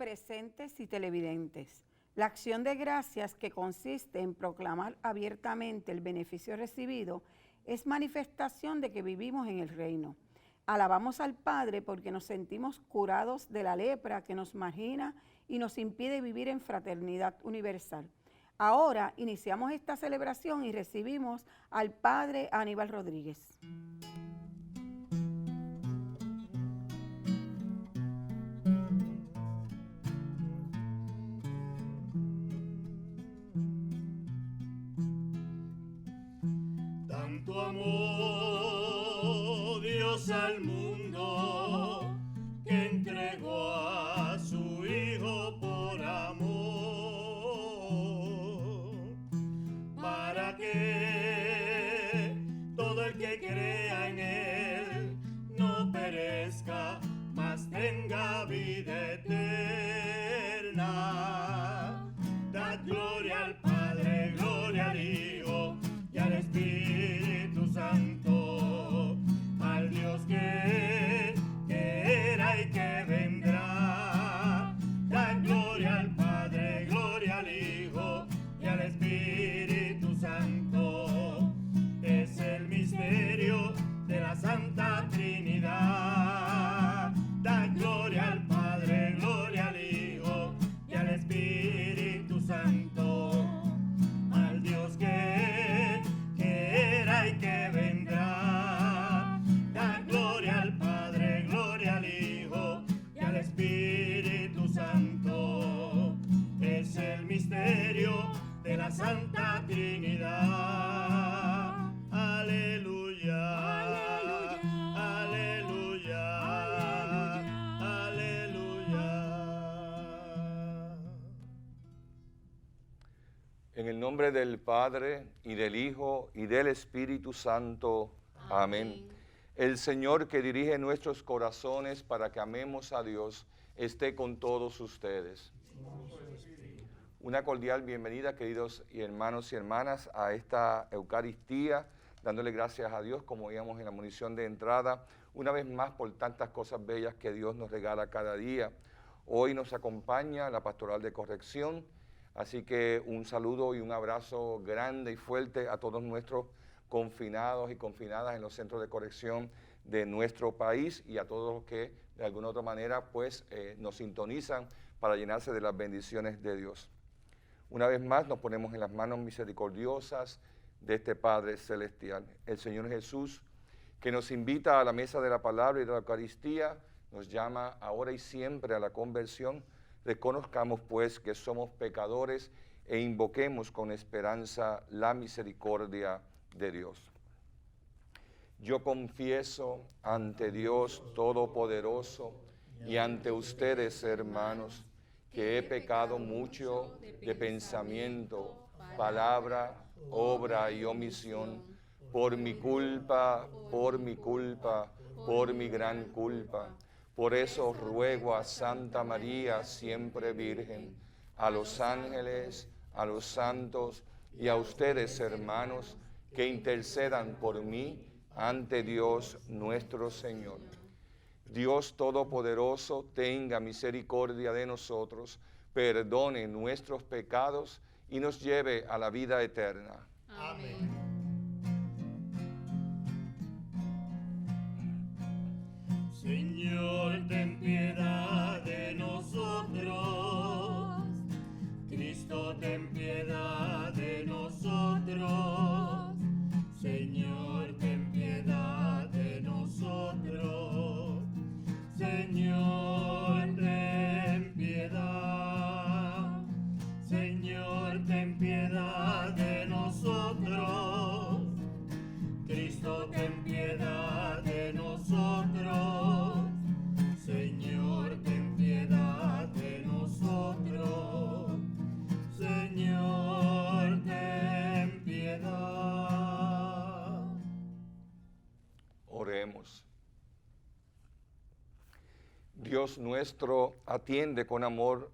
presentes y televidentes. La acción de gracias, que consiste en proclamar abiertamente el beneficio recibido, es manifestación de que vivimos en el reino. Alabamos al Padre porque nos sentimos curados de la lepra que nos margina y nos impide vivir en fraternidad universal. Ahora iniciamos esta celebración y recibimos al Padre Aníbal Rodríguez. Tanto amó Dios al mundo que entregó a su Hijo por amor, para que todo el que crea en Él no perezca, mas tenga vida eterna. Dad gloria al Padre, gloria al Hijo y al Espíritu Santo, al Dios que era y que vendrá. Da gloria al Padre, gloria al Hijo y al Espíritu Santo. Es el misterio de la Santa Trinidad. Da gloria al Padre, gloria al Hijo y al Espíritu Santo, al Dios que era y que vendrá. Da gloria al Padre, gloria al Hijo y al Espíritu Santo. Es el misterio de la Santa Trinidad. Aleluya, aleluya, aleluya. En el nombre del Padre, y del Hijo, y del Espíritu Santo. Amén. El Señor, que dirige nuestros corazones para que amemos a Dios, esté con todos ustedes. Una cordial bienvenida, queridos hermanos y hermanas, a esta Eucaristía, dándole gracias a Dios, como veíamos en la munición de entrada, una vez más por tantas cosas bellas que Dios nos regala cada día. Hoy nos acompaña la Pastoral de Corrección, así que un saludo y un abrazo grande y fuerte a todos nuestros confinados y confinadas en los centros de corrección de nuestro país y a todos los que de alguna u otra manera pues nos sintonizan para llenarse de las bendiciones de Dios. Una vez más nos ponemos en las manos misericordiosas de este Padre Celestial. El Señor Jesús, que nos invita a la mesa de la palabra y de la Eucaristía, nos llama ahora y siempre a la conversión. Reconozcamos pues que somos pecadores e invoquemos con esperanza la misericordia de Dios. Yo confieso ante Dios Todopoderoso y ante ustedes, hermanos, que he pecado mucho de pensamiento, palabra, obra y omisión, por mi culpa, por mi culpa, por mi gran culpa. Por eso ruego a Santa María, siempre Virgen, a los ángeles, a los santos y a ustedes, hermanos, que intercedan por mí ante Dios nuestro Señor. Dios Todopoderoso, tenga misericordia de nosotros, perdone nuestros pecados y nos lleve a la vida eterna. Amén. Señor, ten piedad de nosotros. Cristo, ten piedad de nosotros. Señor, ten piedad de nosotros. Señor, ten piedad. Señor, ten piedad de nosotros. Cristo, ten piedad de nosotros. Señor, ten piedad de nosotros. Señor, ten piedad. Oremos. Dios nuestro, atiende con amor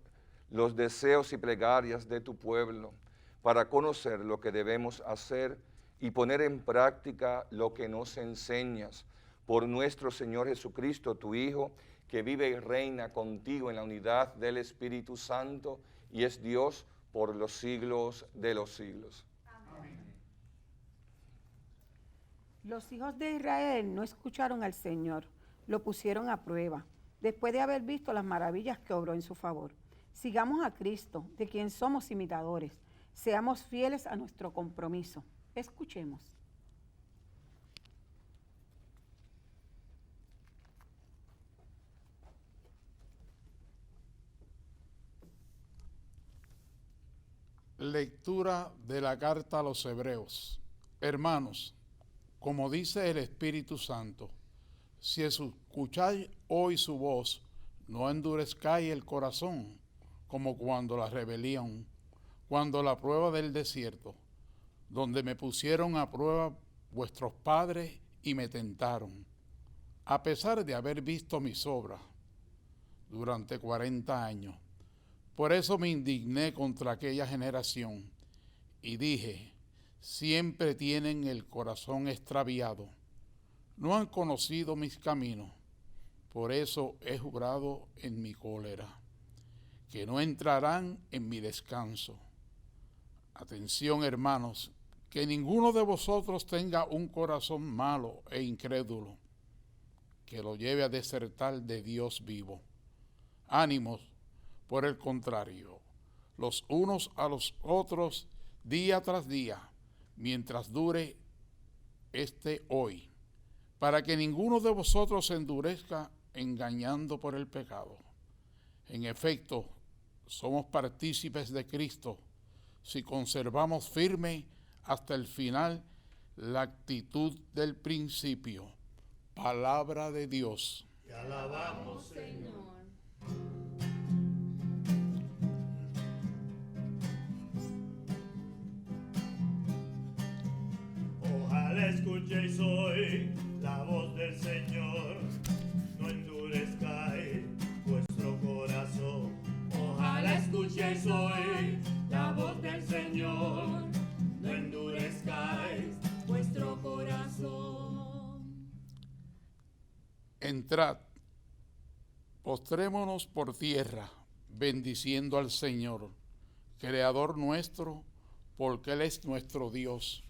los deseos y plegarias de tu pueblo para conocer lo que debemos hacer y poner en práctica lo que nos enseñas. Por nuestro Señor Jesucristo, tu Hijo, que vive y reina contigo en la unidad del Espíritu Santo y es Dios por los siglos de los siglos. Los hijos de Israel no escucharon al Señor, lo pusieron a prueba, después de haber visto las maravillas que obró en su favor. Sigamos a Cristo, de quien somos imitadores. Seamos fieles a nuestro compromiso. Escuchemos. Lectura de la carta a los Hebreos. Hermanos, como dice el Espíritu Santo, si escucháis hoy su voz, no endurezcáis el corazón, como cuando la rebelión, cuando la prueba del desierto, donde me pusieron a prueba vuestros padres y me tentaron, a pesar de haber visto mis obras durante 40 años. Por eso me indigné contra aquella generación y dije, siempre tienen el corazón extraviado, no han conocido mis caminos, por eso he jurado en mi cólera, que no entrarán en mi descanso. Atención, hermanos, que ninguno de vosotros tenga un corazón malo e incrédulo, que lo lleve a desertar de Dios vivo. Ánimos, por el contrario, los unos a los otros día tras día, mientras dure este hoy, para que ninguno de vosotros se endurezca engañando por el pecado. En efecto, somos partícipes de Cristo si conservamos firme hasta el final la actitud del principio. Palabra de Dios. Te alabamos, Señor. Ojalá escuchéis hoy la voz del Señor, no endurezcáis vuestro corazón. Ojalá escuchéis hoy la voz del Señor, no endurezcáis vuestro corazón. Entrad, postrémonos por tierra, bendiciendo al Señor, Creador nuestro, porque Él es nuestro Dios.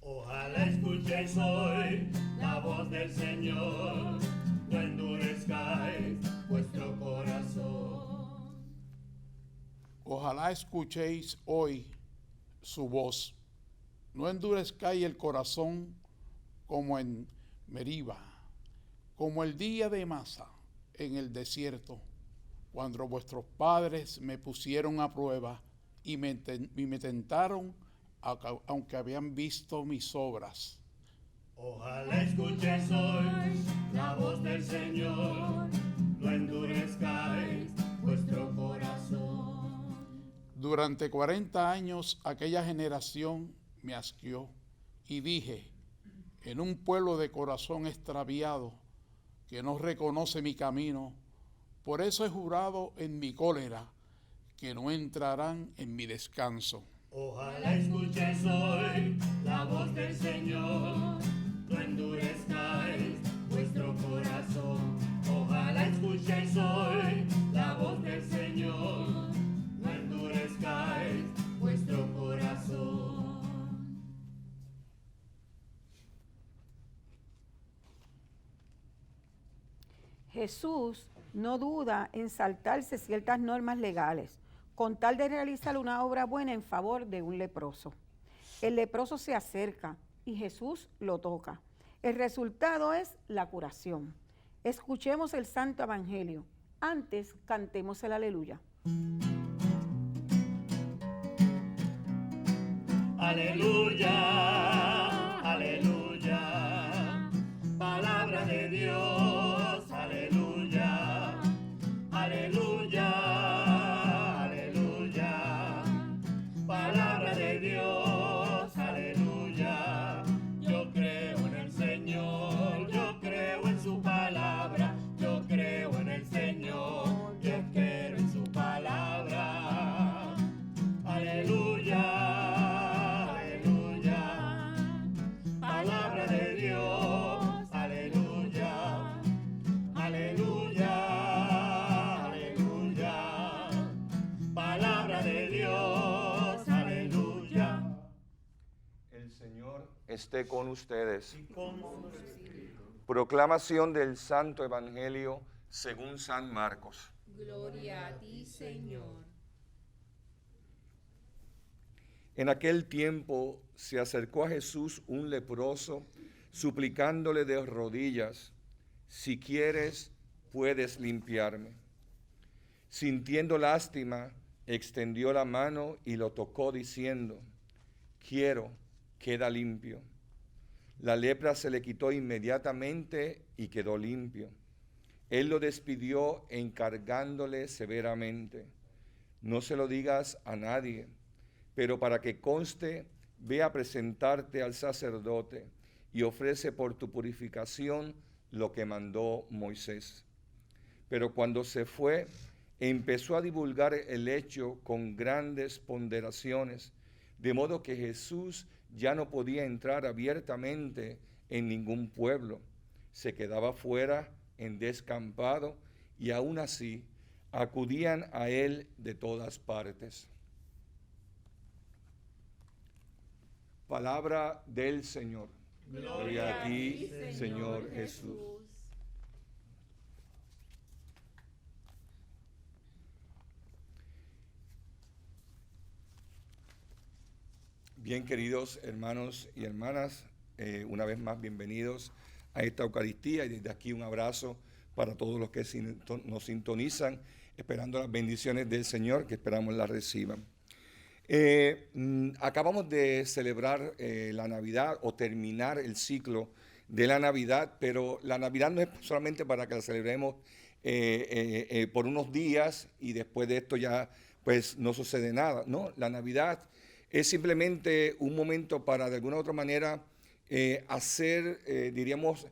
Ojalá escuchéis hoy la voz del Señor, no endurezcáis vuestro corazón. Ojalá escuchéis hoy su voz, no endurezcáis el corazón como en Meriba, como el día de Masa en el desierto, cuando vuestros padres me pusieron a prueba y me tentaron, aunque habían visto mis obras. Ojalá escuchéis hoy la voz del Señor, no endurezcáis vuestro corazón. Durante 40 años aquella generación me asqueó y dije, en un pueblo de corazón extraviado que no reconoce mi camino, por eso he jurado en mi cólera que no entrarán en mi descanso. Ojalá escuchéis hoy la voz del Señor, no endurezcáis vuestro corazón. Ojalá escuchéis hoy la voz del Señor, no endurezcáis vuestro corazón. Jesús no duda en saltarse ciertas normas legales, con tal de realizar una obra buena en favor de un leproso. El leproso se acerca y Jesús lo toca. El resultado es la curación. Escuchemos el Santo Evangelio. Antes, cantemos el Aleluya. Aleluya, aleluya, palabra de Dios, aleluya, aleluya, aleluya, palabra de Dios, aleluya. Yo creo en el Señor, yo creo en su palabra, yo creo en el Señor, yo creo en su palabra, aleluya. Aleluya. El Señor esté con ustedes. y con su espíritu. Proclamación del Santo Evangelio según San Marcos. Gloria a ti, Señor. En aquel tiempo se acercó a Jesús un leproso, suplicándole de rodillas: si quieres, puedes limpiarme. Sintiendo lástima, extendió la mano y lo tocó, diciendo: quiero, queda limpio. La lepra se le quitó inmediatamente y quedó limpio. Él lo despidió encargándole severamente: no se lo digas a nadie, pero para que conste, ve a presentarte al sacerdote y ofrece por tu purificación lo que mandó Moisés. Pero cuando se fue, empezó a divulgar el hecho con grandes ponderaciones, de modo que Jesús ya no podía entrar abiertamente en ningún pueblo. Se quedaba fuera en descampado, y aún así acudían a él de todas partes. Palabra del Señor. Gloria a ti, Señor Jesús. Bien, queridos hermanos y hermanas, una vez más bienvenidos a esta Eucaristía, y desde aquí un abrazo para todos los que nos sintonizan, esperando las bendiciones del Señor, que esperamos las reciban. Acabamos de celebrar la Navidad, o terminar el ciclo de la Navidad, pero la Navidad no es solamente para que la celebremos por unos días y después de esto ya pues no sucede nada. No, la Navidad es simplemente un momento para de alguna u otra manera hacer, diríamos,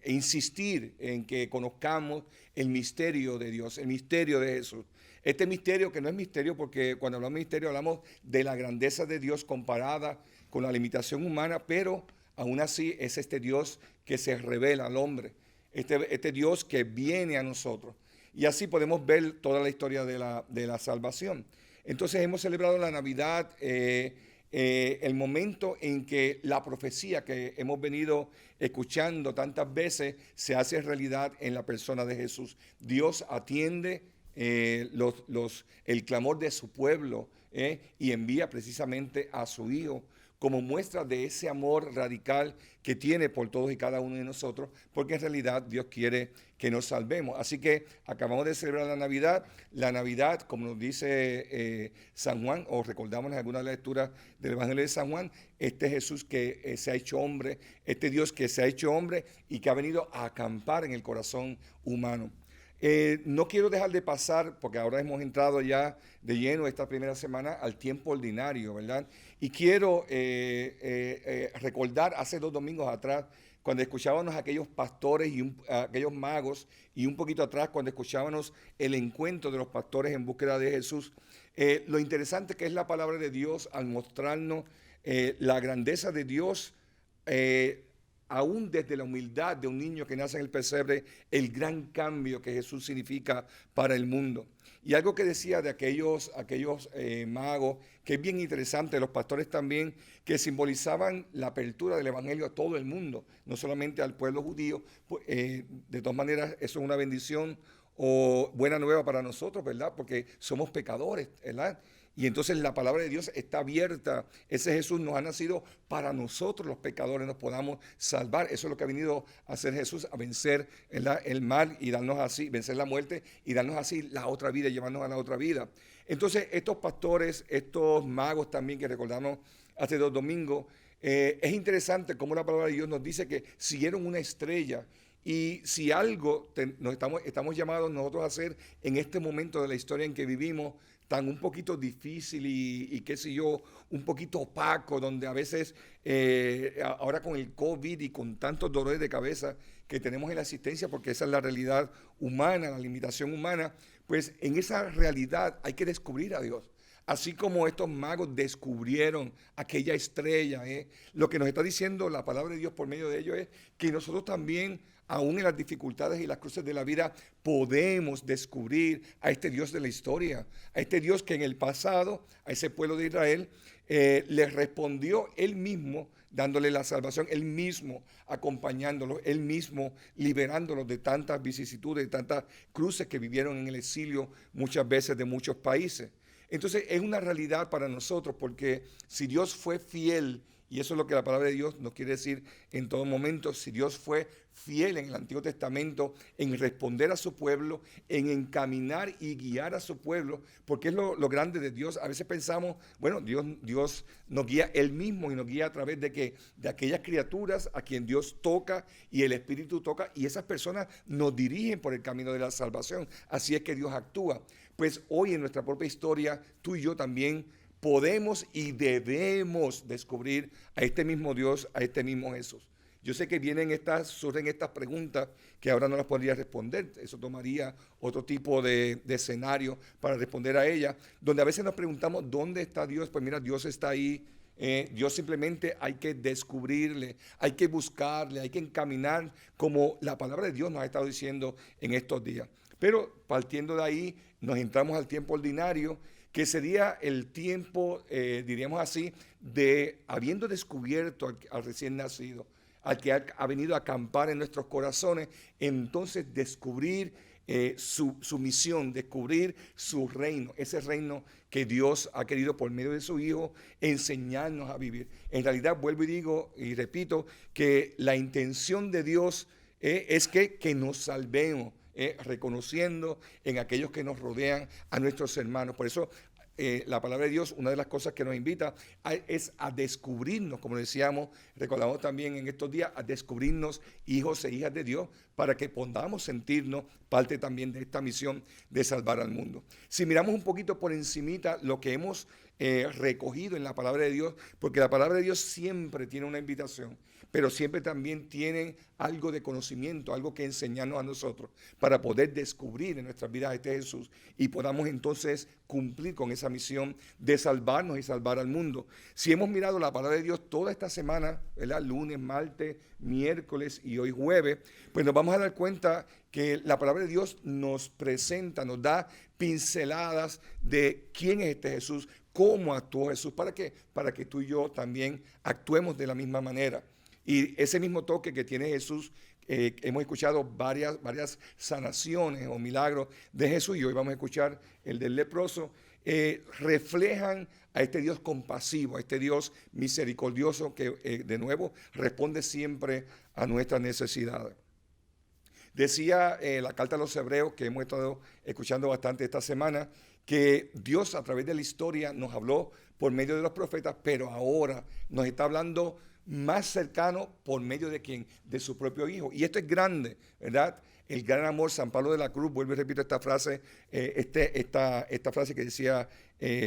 insistir en que conozcamos el misterio de Dios, el misterio de Jesús. Este misterio que no es misterio porque cuando hablamos de misterio hablamos de la grandeza de Dios comparada con la limitación humana, pero aún así es este Dios que se revela al hombre, este Dios que viene a nosotros. Y así podemos ver toda la historia de la salvación. Entonces hemos celebrado la Navidad, el momento en que la profecía que hemos venido escuchando tantas veces se hace realidad en la persona de Jesús. Dios atiende el clamor de su pueblo y envía precisamente a su Hijo como muestra de ese amor radical que tiene por todos y cada uno de nosotros, porque en realidad Dios quiere que nos salvemos. Así que acabamos de celebrar la Navidad, como nos dice San Juan, o recordamos en algunas lecturas del Evangelio de San Juan, este Jesús que se ha hecho hombre, este Dios que se ha hecho hombre y que ha venido a acampar en el corazón humano. No quiero dejar de pasar, porque ahora hemos entrado ya de lleno esta primera semana al tiempo ordinario, ¿verdad? Y quiero recordar hace 2 domingos atrás, cuando escuchábamos a aquellos pastores y aquellos magos, y un poquito atrás cuando escuchábamos el encuentro de los pastores en búsqueda de Jesús, lo interesante que es la palabra de Dios al mostrarnos la grandeza de Dios, aún desde la humildad de un niño que nace en el pesebre, el gran cambio que Jesús significa para el mundo. Y algo que decía de aquellos magos, que es bien interesante, los pastores también, que simbolizaban la apertura del Evangelio a todo el mundo, no solamente al pueblo judío. De todas maneras, eso es una bendición o buena nueva para nosotros, ¿verdad? Porque somos pecadores, ¿verdad? Y entonces la palabra de Dios está abierta. Ese Jesús nos ha nacido para nosotros los pecadores, nos podamos salvar. Eso es lo que ha venido a hacer Jesús, a vencer el mal y darnos así, vencer la muerte y darnos así la otra vida, llevarnos a la otra vida. Entonces estos pastores, estos magos también que recordamos hace 2 domingos, es interesante cómo la palabra de Dios nos dice que siguieron una estrella. Y si algo estamos llamados nosotros a hacer en este momento de la historia en que vivimos, tan un poquito difícil y qué sé yo, un poquito opaco, donde a veces ahora con el COVID y con tantos dolores de cabeza que tenemos en la existencia, porque esa es la realidad humana, la limitación humana, pues en esa realidad hay que descubrir a Dios. Así como estos magos descubrieron aquella estrella, lo que nos está diciendo la palabra de Dios por medio de ello es que nosotros también, aún en las dificultades y las cruces de la vida, podemos descubrir a este Dios de la historia, a este Dios que en el pasado, a ese pueblo de Israel, les respondió Él mismo, dándole la salvación, Él mismo acompañándolos, Él mismo liberándolos de tantas vicisitudes, de tantas cruces que vivieron en el exilio muchas veces de muchos países. Entonces es una realidad para nosotros, porque si Dios fue fiel, y eso es lo que la palabra de Dios nos quiere decir en todo momento, si Dios fue fiel en el Antiguo Testamento en responder a su pueblo, en encaminar y guiar a su pueblo, porque es lo grande de Dios. A veces pensamos, bueno, Dios nos guía Él mismo y nos guía a través de aquellas criaturas a quien Dios toca y el Espíritu toca, y esas personas nos dirigen por el camino de la salvación. Así es que Dios actúa. Pues hoy en nuestra propia historia, tú y yo también podemos y debemos descubrir a este mismo Dios, a este mismo Jesús. Yo sé que surgen estas preguntas que ahora no las podría responder. Eso tomaría otro tipo de escenario para responder a ellas, donde a veces nos preguntamos, ¿dónde está Dios? Pues mira, Dios está ahí. Dios simplemente hay que descubrirle, hay que buscarle, hay que encaminar, como la palabra de Dios nos ha estado diciendo en estos días. Pero partiendo de ahí, nos entramos al tiempo ordinario, que sería el tiempo, diríamos así, de habiendo descubierto al recién nacido, al que ha venido a acampar en nuestros corazones, entonces descubrir su misión, descubrir su reino, ese reino que Dios ha querido por medio de su Hijo enseñarnos a vivir. En realidad, vuelvo y digo y repito, que la intención de Dios es que nos salvemos, reconociendo en aquellos que nos rodean a nuestros hermanos. Por eso la palabra de Dios, una de las cosas que nos invita es a descubrirnos, como decíamos, recordamos también en estos días, a descubrirnos hijos e hijas de Dios, para que podamos sentirnos parte también de esta misión de salvar al mundo. Si miramos un poquito por encimita lo que hemos recogido en la palabra de Dios, porque la palabra de Dios siempre tiene una invitación, pero siempre también tienen algo de conocimiento, algo que enseñarnos a nosotros para poder descubrir en nuestras vidas a este Jesús y podamos entonces cumplir con esa misión de salvarnos y salvar al mundo. Si hemos mirado la palabra de Dios toda esta semana, ¿verdad? Lunes, martes, miércoles y hoy jueves, pues nos vamos a dar cuenta que la palabra de Dios nos presenta, nos da pinceladas de quién es este Jesús, cómo actuó Jesús. ¿Para qué? Para que tú y yo también actuemos de la misma manera. Y ese mismo toque que tiene Jesús, hemos escuchado varias sanaciones o milagros de Jesús, y hoy vamos a escuchar el del leproso, reflejan a este Dios compasivo, a este Dios misericordioso que de nuevo responde siempre a nuestras necesidades. Decía la carta a los Hebreos, que hemos estado escuchando bastante esta semana, que Dios a través de la historia nos habló por medio de los profetas, pero ahora nos está hablando más cercano por medio de ¿quién? De su propio Hijo. Y esto es grande, ¿verdad? El gran amor. San Pablo de la Cruz, vuelvo y repito esta frase, esta frase que decía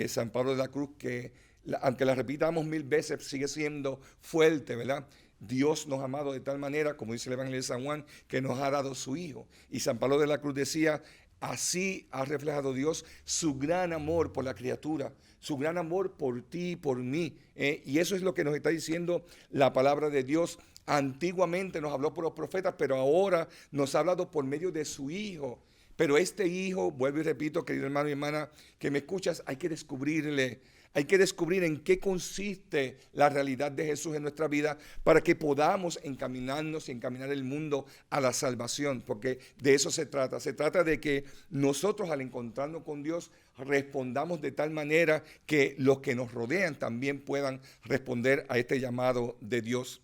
San Pablo de la Cruz, que aunque la repitamos 1000 veces, sigue siendo fuerte, ¿verdad? Dios nos ha amado de tal manera, como dice el Evangelio de San Juan, que nos ha dado su Hijo. Y San Pablo de la Cruz decía, así ha reflejado Dios su gran amor por la criatura, su gran amor por ti y por mí. Y eso es lo que nos está diciendo la palabra de Dios. Antiguamente nos habló por los profetas, pero ahora nos ha hablado por medio de su Hijo. Pero este Hijo, vuelvo y repito, querido hermano y hermana que me escuchas, hay que descubrirle. Hay que descubrir en qué consiste la realidad de Jesús en nuestra vida para que podamos encaminarnos y encaminar el mundo a la salvación, porque de eso se trata. Se trata de que nosotros al encontrarnos con Dios respondamos de tal manera que los que nos rodean también puedan responder a este llamado de Dios.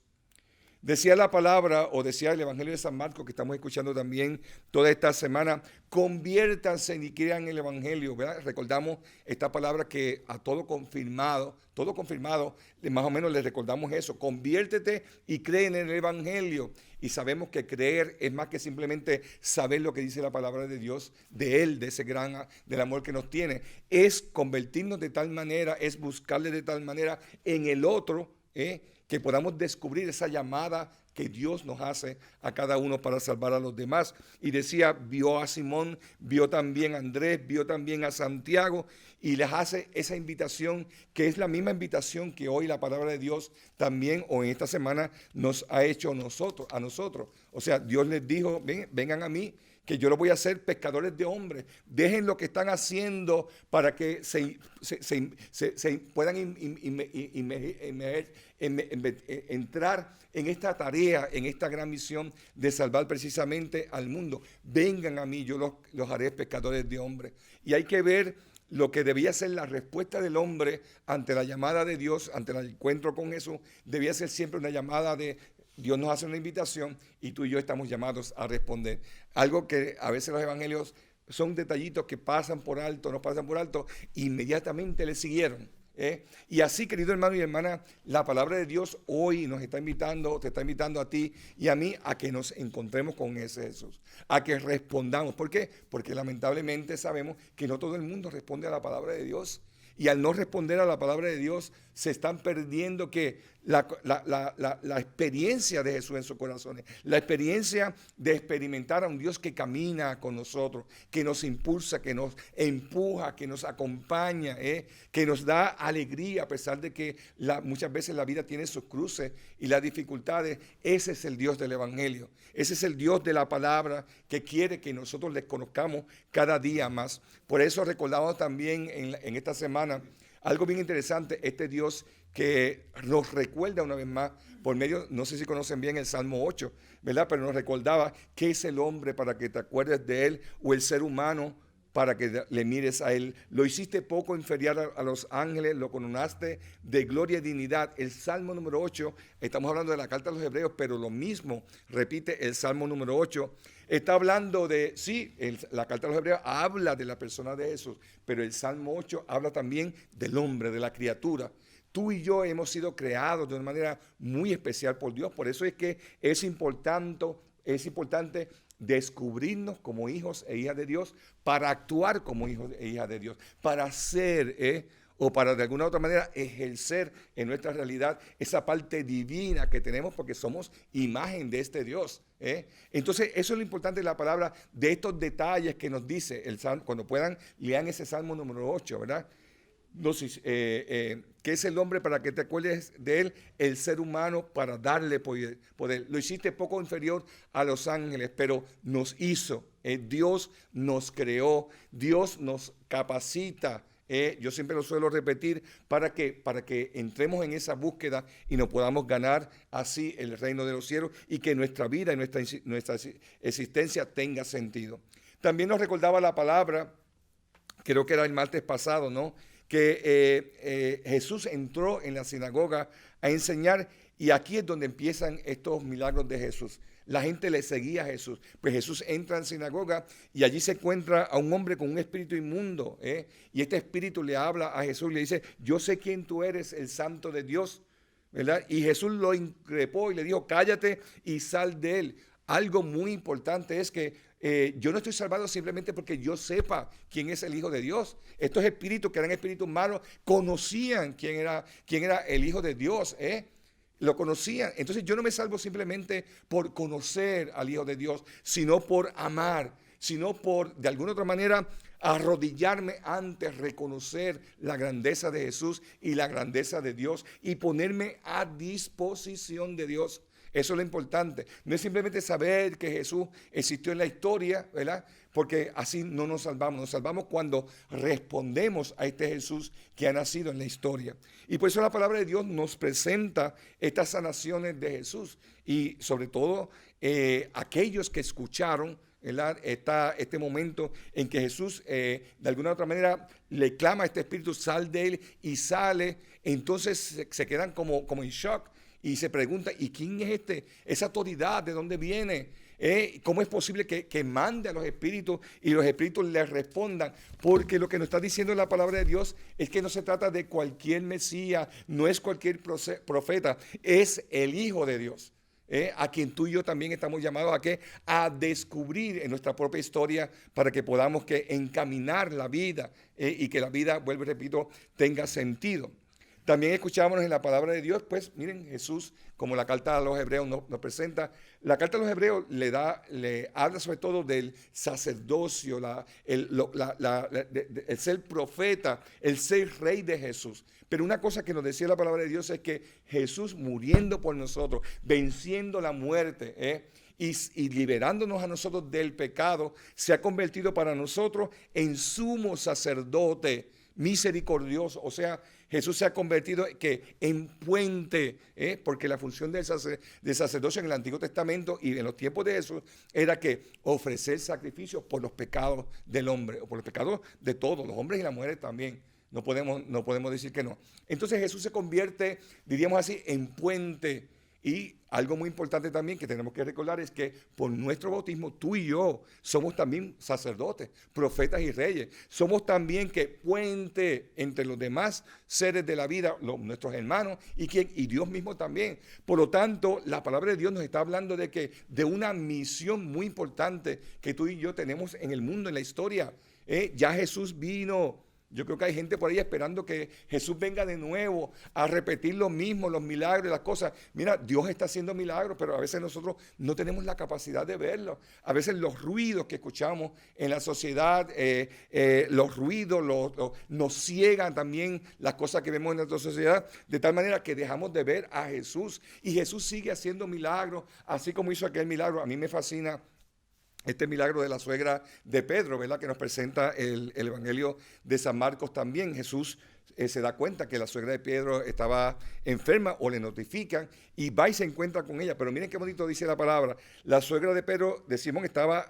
Decía la palabra, o decía el Evangelio de San Marcos, que estamos escuchando también toda esta semana, conviértanse y crean el Evangelio, ¿verdad? Recordamos esta palabra que a todo confirmado, más o menos le recordamos eso, conviértete y cree en el Evangelio. Y sabemos que creer es más que simplemente saber lo que dice la palabra de Dios, de Él, de ese del amor que nos tiene. Es convertirnos de tal manera, es buscarle de tal manera en el otro, que podamos descubrir esa llamada que Dios nos hace a cada uno para salvar a los demás. Y decía, vio a Simón, vio también a Andrés, vio también a Santiago, y les hace esa invitación, que es la misma invitación que hoy la palabra de Dios también, o en esta semana, nos ha hecho a nosotros. O sea, Dios les dijo, vengan a mí, que yo los voy a hacer pescadores de hombres. Dejen lo que están haciendo para que se puedan entrar en esta tarea, en esta gran misión de salvar precisamente al mundo. Vengan a mí, yo los haré pescadores de hombres. Y hay que ver lo que debía ser la respuesta del hombre ante la llamada de Dios, ante el encuentro con Jesús. Debía ser siempre una llamada de Dios nos hace una invitación y tú y yo estamos llamados a responder. Algo que a veces los evangelios son detallitos que pasan por alto, no pasan por alto, inmediatamente le siguieron. Y así, querido hermano y hermana, la palabra de Dios hoy nos está invitando, te está invitando a ti y a mí a que nos encontremos con ese Jesús, a que respondamos. ¿Por qué? Porque lamentablemente sabemos que no todo el mundo responde a la palabra de Dios. Y al no responder a la palabra de Dios, se están perdiendo que la experiencia de Jesús en sus corazones, la experiencia de experimentar a un Dios que camina con nosotros, que nos impulsa, que nos empuja, que nos acompaña, que nos da alegría a pesar de que muchas veces la vida tiene sus cruces y las dificultades. Ese es el Dios del Evangelio, ese es el Dios de la palabra que quiere que nosotros les conozcamos cada día más. Por eso recordamos también en esta semana algo bien interesante, este Dios que nos recuerda una vez más por medio, no sé si conocen bien el Salmo 8, ¿verdad? Pero nos recordaba qué es el hombre para que te acuerdes de él, o el ser humano para que le mires a él. Lo hiciste poco inferior a los ángeles, lo coronaste de gloria y dignidad. El Salmo número 8, estamos hablando de la carta a los Hebreos, pero lo mismo repite el Salmo número 8. Está hablando de, sí, la carta a los Hebreos habla de la persona de Jesús, pero el Salmo 8 habla también del hombre, de la criatura. Tú y yo hemos sido creados de una manera muy especial por Dios. Por eso es que es importante descubrirnos como hijos e hijas de Dios, para actuar como hijos e hijas de Dios, para ser, o para de alguna u otra manera ejercer en nuestra realidad esa parte divina que tenemos, porque somos imagen de este Dios. Entonces eso es lo importante de la palabra, de estos detalles que nos dice el Salmo. Cuando puedan, lean ese Salmo número 8, ¿verdad? ¿Qué es el hombre para que te acuerdes de él? El ser humano para darle poder. Lo hiciste poco inferior a los ángeles, pero nos hizo. Dios nos creó, Dios nos capacita. Yo siempre lo suelo repetir para que entremos en esa búsqueda y nos podamos ganar así el reino de los cielos, y que nuestra vida y nuestra existencia tenga sentido. También nos recordaba la palabra, creo que era el martes pasado, ¿no?, que Jesús entró en la sinagoga a enseñar, y aquí es donde empiezan estos milagros de Jesús. La gente le seguía a Jesús. Pues Jesús entra en la sinagoga y allí se encuentra a un hombre con un espíritu inmundo, y este espíritu le habla a Jesús y le dice: yo sé quién tú eres, el Santo de Dios, ¿verdad? Y Jesús lo increpó y le dijo: cállate y sal de él. Algo muy importante es que yo no estoy salvado simplemente porque yo sepa quién es el Hijo de Dios. Estos espíritus, que eran espíritus malos, conocían quién era el Hijo de Dios, lo conocían. Entonces yo no me salvo simplemente por conocer al Hijo de Dios, sino por amar, sino por, de alguna otra manera, arrodillarme antes, reconocer la grandeza de Jesús y la grandeza de Dios, y ponerme a disposición de Dios. Eso es lo importante. No es simplemente saber que Jesús existió en la historia, ¿verdad? Porque así no nos salvamos. Nos salvamos cuando respondemos a este Jesús que ha nacido en la historia. Y por eso la palabra de Dios nos presenta estas sanaciones de Jesús. Y sobre todo aquellos que escucharon, ¿verdad?, este momento en que Jesús de alguna u otra manera le clama a este espíritu: sal de él, y sale. Entonces se quedan como en shock. Y se pregunta: ¿y quién es esa autoridad? ¿De dónde viene? ¿Cómo es posible que mande a los espíritus y los espíritus le respondan? Porque lo que nos está diciendo la palabra de Dios es que no se trata de cualquier Mesías, no es cualquier profeta, es el Hijo de Dios. A quien tú y yo también estamos llamados a descubrir en nuestra propia historia, para que podamos encaminar la vida, y que la vida, vuelvo y repito, tenga sentido. También escuchábamos en la palabra de Dios, pues miren, Jesús, como la carta a los Hebreos nos presenta, la carta a los Hebreos le habla sobre todo del sacerdocio, el ser profeta, el ser rey de Jesús. Pero una cosa que nos decía la palabra de Dios es que Jesús, muriendo por nosotros, venciendo la muerte, y liberándonos a nosotros del pecado, se ha convertido para nosotros en sumo sacerdote misericordioso. O sea, Jesús se ha convertido en puente, porque la función del sacerdocio en el Antiguo Testamento y en los tiempos de Jesús era que ofrecer sacrificios por los pecados del hombre, o por los pecados de todos, los hombres y las mujeres también. No podemos decir que no. Entonces Jesús se convierte, diríamos así, en puente. Y algo muy importante también que tenemos que recordar es que por nuestro bautismo tú y yo somos también sacerdotes, profetas y reyes. Somos también que puente entre los demás seres de la vida, nuestros hermanos y Dios mismo también. Por lo tanto, la palabra de Dios nos está hablando de una misión muy importante que tú y yo tenemos en el mundo, en la historia. Ya Jesús vino. Yo creo que hay gente por ahí esperando que Jesús venga de nuevo a repetir lo mismo, los milagros y las cosas. Mira, Dios está haciendo milagros, pero a veces nosotros no tenemos la capacidad de verlo. A veces los ruidos que escuchamos en la sociedad, los ruidos nos ciegan también las cosas que vemos en nuestra sociedad, de tal manera que dejamos de ver a Jesús. Y Jesús sigue haciendo milagros, así como hizo aquel milagro. A mí me fascina este milagro de la suegra de Pedro, ¿verdad? Que nos presenta el Evangelio de San Marcos también. Jesús se da cuenta que la suegra de Pedro estaba enferma o le notifican y va y se encuentra con ella. Pero miren qué bonito dice la palabra. La suegra de Pedro, de Simón, estaba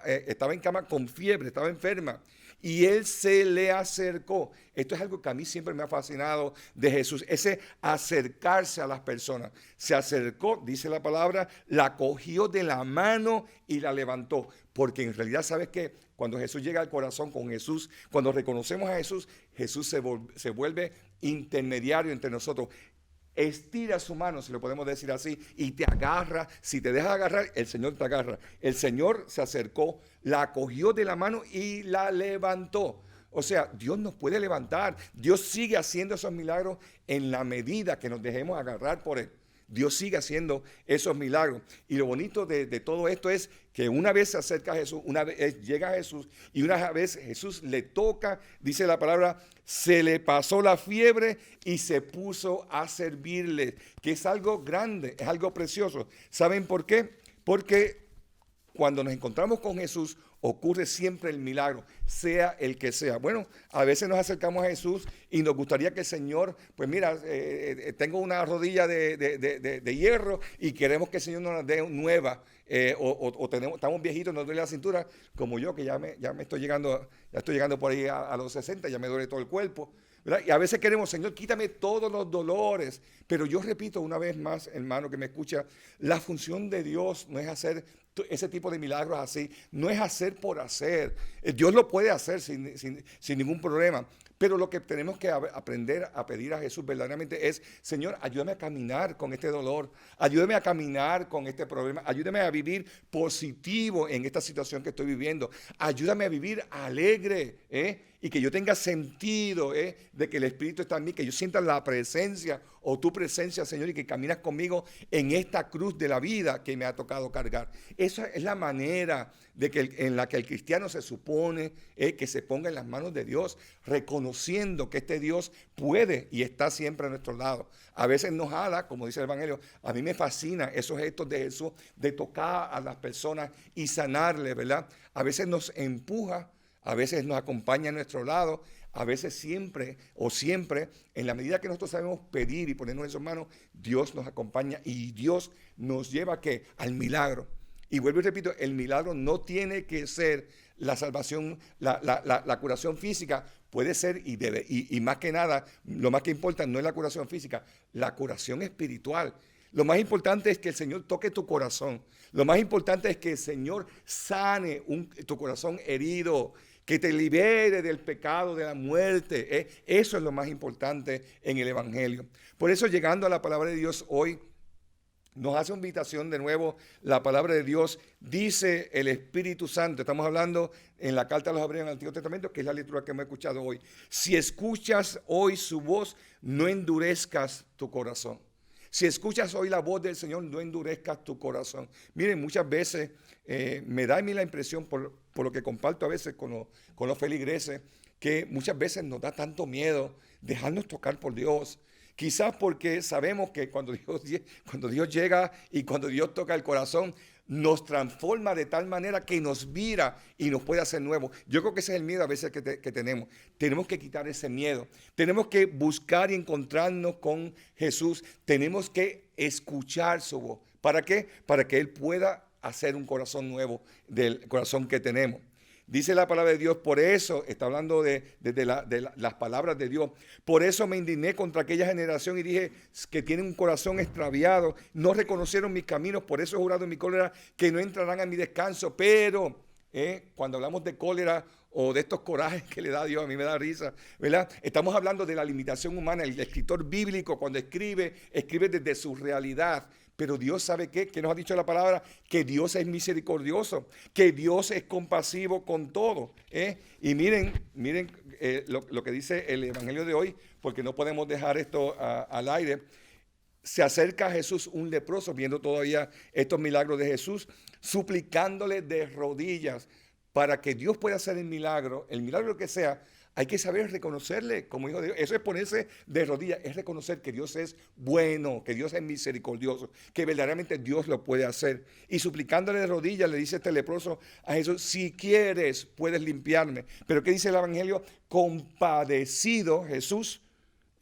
en cama con fiebre, estaba enferma. Y él se le acercó. Esto es algo que a mí siempre me ha fascinado de Jesús, ese acercarse a las personas. Se acercó, dice la palabra, la cogió de la mano y la levantó. Porque en realidad, ¿sabes qué? Cuando Jesús llega al corazón con Jesús, cuando reconocemos a Jesús, Jesús se vuelve intermediario entre nosotros. Estira su mano, si lo podemos decir así, y te agarra. Si te dejas agarrar, el Señor te agarra. El Señor se acercó, la cogió de la mano y la levantó. O sea, Dios nos puede levantar. Dios sigue haciendo esos milagros en la medida que nos dejemos agarrar por Él. Dios sigue haciendo esos milagros. Y lo bonito de todo esto es que una vez se acerca a Jesús, una vez llega a Jesús y una vez Jesús le toca, dice la palabra, se le pasó la fiebre y se puso a servirle, que es algo grande, es algo precioso. ¿Saben por qué? Porque cuando nos encontramos con Jesús, ocurre siempre el milagro, sea el que sea. Bueno, a veces nos acercamos a Jesús y nos gustaría que el Señor, pues mira, tengo una rodilla de hierro y queremos que el Señor nos la dé nueva. Estamos viejitos, nos duele la cintura, como yo, que ya estoy llegando por ahí a los 60, ya me duele todo el cuerpo, ¿verdad? Y a veces queremos, Señor, quítame todos los dolores. Pero yo repito una vez más, hermano que me escucha, la función de Dios no es hacer ese tipo de milagros así, no es hacer por hacer. Dios lo puede hacer sin ningún problema. Pero lo que tenemos que aprender a pedir a Jesús verdaderamente es, Señor, ayúdame a caminar con este dolor, ayúdame a caminar con este problema, ayúdame a vivir positivo en esta situación que estoy viviendo, ayúdame a vivir alegre, y que yo tenga sentido, de que el Espíritu está en mí, que yo sienta la presencia o tu presencia, Señor, y que caminas conmigo en esta cruz de la vida que me ha tocado cargar. Esa es la manera en la que el cristiano se supone que se ponga en las manos de Dios, reconociendo que este Dios puede y está siempre a nuestro lado. A veces nos jala, como dice el Evangelio, a mí me fascina esos gestos de Jesús, de tocar a las personas y sanarles, ¿verdad? A veces nos empuja, a veces nos acompaña a nuestro lado, a veces siempre, en la medida que nosotros sabemos pedir y ponernos en sus manos, Dios nos acompaña y Dios nos lleva al milagro. Y vuelvo y repito, el milagro no tiene que ser la salvación, la curación física. Puede ser y más que nada, lo más que importa no es la curación física, la curación espiritual. Lo más importante es que el Señor toque tu corazón. Lo más importante es que el Señor sane tu corazón herido, que te libere del pecado, de la muerte. Eso es lo más importante en el Evangelio. Por eso, llegando a la palabra de Dios hoy, nos hace invitación de nuevo la palabra de Dios. Dice el Espíritu Santo, estamos hablando en la carta a los Hebreos en el Antiguo Testamento, que es la lectura que hemos escuchado hoy. Si escuchas hoy su voz, no endurezcas tu corazón. Si escuchas hoy la voz del Señor, no endurezcas tu corazón. Miren, muchas veces me da a mí la impresión, por lo que comparto a veces con los feligreses, que muchas veces nos da tanto miedo dejarnos tocar por Dios, Quizás porque sabemos que cuando Dios llega y cuando Dios toca el corazón, nos transforma de tal manera que nos vira y nos puede hacer nuevos. Yo creo que ese es el miedo a veces que tenemos. Tenemos que quitar ese miedo. Tenemos que buscar y encontrarnos con Jesús. Tenemos que escuchar su voz. ¿Para qué? Para que Él pueda hacer un corazón nuevo del corazón que tenemos. Dice la palabra de Dios, por eso, está hablando de las palabras de Dios, por eso me indigné contra aquella generación y dije que tienen un corazón extraviado, no reconocieron mis caminos, por eso he jurado en mi cólera que no entrarán a mi descanso. Pero cuando hablamos de cólera o de estos corajes que le da Dios, a mí me da risa, ¿verdad? Estamos hablando de la limitación humana. El escritor bíblico cuando escribe desde su realidad. Pero Dios sabe ¿qué? ¿Qué nos ha dicho la palabra? Que Dios es misericordioso, que Dios es compasivo con todo. Y miren lo que dice el evangelio de hoy, porque no podemos dejar esto al aire. Se acerca a Jesús un leproso, viendo todavía estos milagros de Jesús, suplicándole de rodillas para que Dios pueda hacer el milagro que sea. Hay que saber reconocerle como hijo de Dios. Eso es ponerse de rodillas, es reconocer que Dios es bueno, que Dios es misericordioso, que verdaderamente Dios lo puede hacer. Y suplicándole de rodillas, le dice este leproso a Jesús, si quieres, puedes limpiarme. Pero ¿qué dice el evangelio? Compadecido, Jesús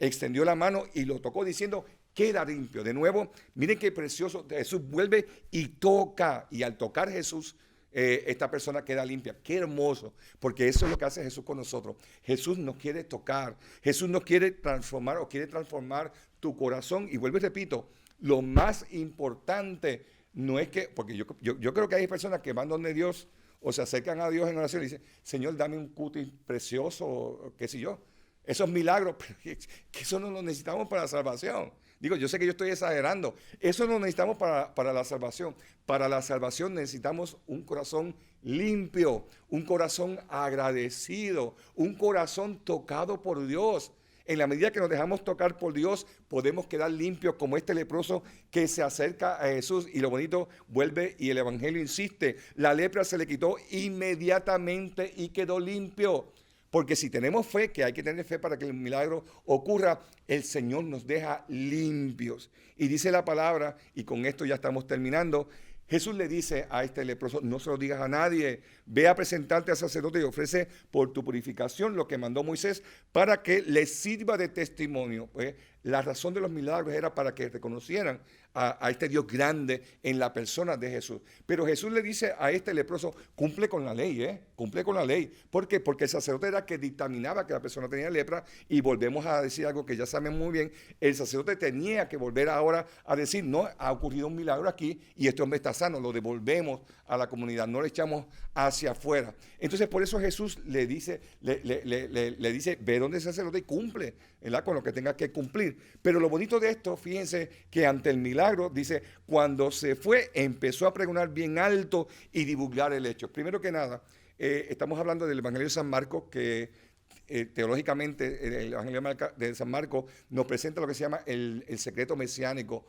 extendió la mano y lo tocó diciendo, queda limpio. De nuevo, miren qué precioso, Jesús vuelve y toca, y al tocar Jesús, esta persona queda limpia. Qué hermoso, porque eso es lo que hace Jesús con nosotros. Jesús nos quiere tocar, Jesús nos quiere transformar o quiere transformar tu corazón. Y vuelvo y repito, lo más importante no es que, porque yo creo que hay personas que van donde Dios o se acercan a Dios en oración y dicen, Señor, dame un cutis precioso, o qué sé yo. Esos milagros, que eso no lo necesitamos para la salvación. Digo, yo sé que yo estoy exagerando. Eso no necesitamos para la salvación. Para la salvación necesitamos un corazón limpio, un corazón agradecido, un corazón tocado por Dios. En la medida que nos dejamos tocar por Dios, podemos quedar limpios como este leproso que se acerca a Jesús. Y lo bonito vuelve y el evangelio insiste. La lepra se le quitó inmediatamente y quedó limpio. Porque si tenemos fe, que hay que tener fe para que el milagro ocurra, el Señor nos deja limpios. Y dice la palabra, y con esto ya estamos terminando, Jesús le dice a este leproso, no se lo digas a nadie, ve a presentarte al sacerdote y ofrece por tu purificación lo que mandó Moisés para que le sirva de testimonio. Pues la razón de los milagros era para que reconocieran a este Dios grande en la persona de Jesús. Pero Jesús le dice a este leproso, cumple con la ley, cumple con la ley. ¿Por qué? Porque el sacerdote era que dictaminaba que la persona tenía lepra, y volvemos a decir algo que ya saben muy bien, el sacerdote tenía que volver ahora a decir, no, ha ocurrido un milagro aquí y este hombre está sano, lo devolvemos a la comunidad, no le echamos hacia afuera. Entonces por eso Jesús le dice, ve donde el sacerdote y cumple, ¿verdad? Con lo que tenga que cumplir. Pero lo bonito de esto, fíjense que ante el milagro, dice, cuando se fue, empezó a pregonar bien alto y divulgar el hecho. Primero que nada, estamos hablando del Evangelio de San Marcos, que teológicamente el Evangelio de San Marcos nos presenta lo que se llama el secreto mesiánico.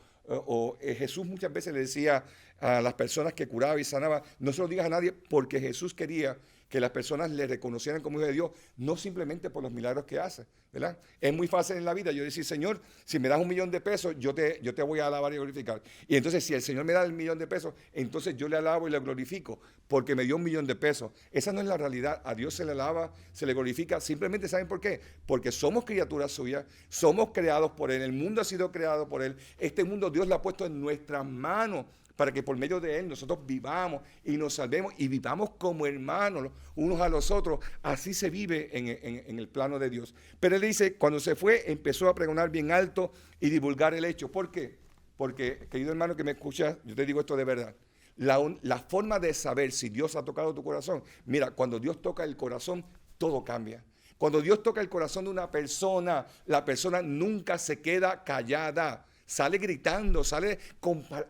Jesús muchas veces le decía a las personas que curaba y sanaba, no se lo digas a nadie, porque Jesús quería que las personas le reconocieran como hijo de Dios, no simplemente por los milagros que hace, ¿verdad? Es muy fácil en la vida yo decir, Señor, si me das $1,000,000 de pesos, yo te voy a alabar y glorificar. Y entonces si el Señor me da el $1,000,000 de pesos, entonces yo le alabo y le glorifico, porque me dio $1,000,000 de pesos. Esa no es la realidad. A Dios se le alaba, se le glorifica. Simplemente, ¿saben por qué? Porque somos criaturas suyas, somos creados por Él, el mundo ha sido creado por Él. Este mundo Dios lo ha puesto en nuestras manos, para que por medio de Él nosotros vivamos y nos salvemos y vivamos como hermanos unos a los otros. Así se vive en el plano de Dios. Pero Él dice, cuando se fue, empezó a pregonar bien alto y divulgar el hecho. ¿Por qué? Porque, querido hermano que me escuchas, yo te digo esto de verdad. La forma de saber si Dios ha tocado tu corazón, mira, cuando Dios toca el corazón, todo cambia. Cuando Dios toca el corazón de una persona, la persona nunca se queda callada. Sale gritando, sale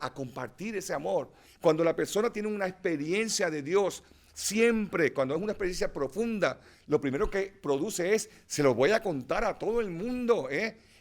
a compartir ese amor. Cuando la persona tiene una experiencia de Dios, siempre, cuando es una experiencia profunda, lo primero que produce es, se lo voy a contar a todo el mundo,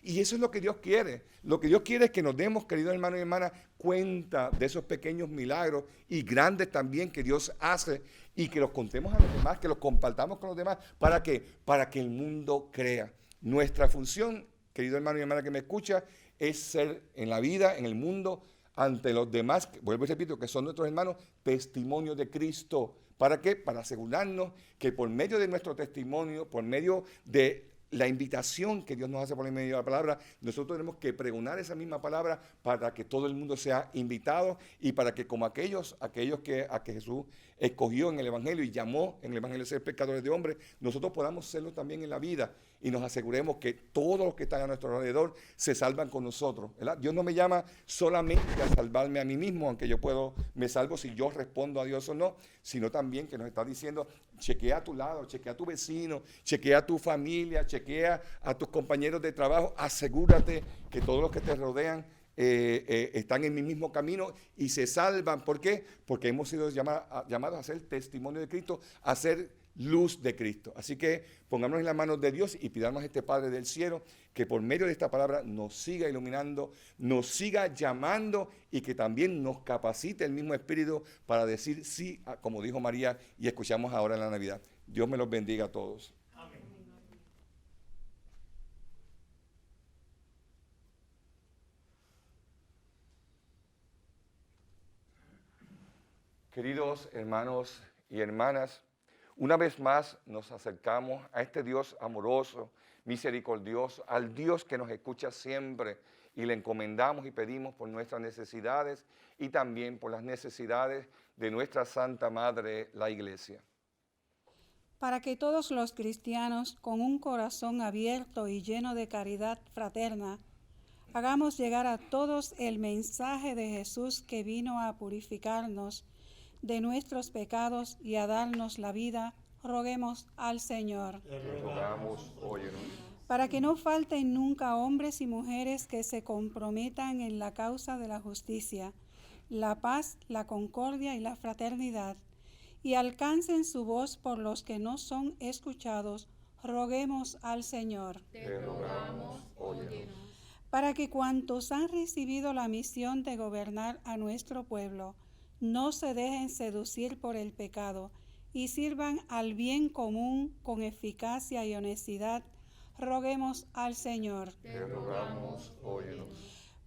Y eso es lo que Dios quiere. Lo que Dios quiere es que nos demos, queridos hermanos y hermanas, cuenta de esos pequeños milagros y grandes también que Dios hace, y que los contemos a los demás, que los compartamos con los demás. ¿Para qué? Para que el mundo crea. Nuestra función querido hermano y hermana que me escucha, es ser en la vida, en el mundo, ante los demás, vuelvo y repito, que son nuestros hermanos, testimonio de Cristo. ¿Para qué? Para asegurarnos que por medio de nuestro testimonio, por medio de la invitación que Dios nos hace por medio de la palabra, nosotros tenemos que pregonar esa misma palabra para que todo el mundo sea invitado y para que como aquellos a que Jesús escogió en el Evangelio y llamó en el Evangelio a ser pescadores de hombres, nosotros podamos serlo también en la vida y nos aseguremos que todos los que están a nuestro alrededor se salvan con nosotros, ¿verdad? Dios no me llama solamente a salvarme a mí mismo, aunque me salvo si yo respondo a Dios o no, sino también que nos está diciendo, chequea a tu lado, chequea a tu vecino, chequea a tu familia, chequea a tus compañeros de trabajo, asegúrate que todos los que te rodean están en mi mismo camino y se salvan. ¿Por qué? Porque hemos sido llamados a ser testimonio de Cristo, a ser luz de Cristo. Así que pongámonos en las manos de Dios y pidamos a este Padre del cielo que por medio de esta palabra nos siga iluminando, nos siga llamando y que también nos capacite el mismo Espíritu para decir sí, como dijo María y escuchamos ahora en la Navidad. Dios me los bendiga a todos. Queridos hermanos y hermanas, una vez más nos acercamos a este Dios amoroso, misericordioso, al Dios que nos escucha siempre y le encomendamos y pedimos por nuestras necesidades y también por las necesidades de nuestra Santa Madre, la Iglesia. Para que todos los cristianos, con un corazón abierto y lleno de caridad fraterna, hagamos llegar a todos el mensaje de Jesús que vino a purificarnos de nuestros pecados y a darnos la vida, roguemos al Señor. Te rogamos, óyenos. Para que no falten nunca hombres y mujeres que se comprometan en la causa de la justicia, la paz, la concordia y la fraternidad, y alcancen su voz por los que no son escuchados, roguemos al Señor. Te rogamos, óyenos. Para que cuantos han recibido la misión de gobernar a nuestro pueblo, no se dejen seducir por el pecado y sirvan al bien común con eficacia y honestidad, roguemos al Señor. Te rogamos, óyenos.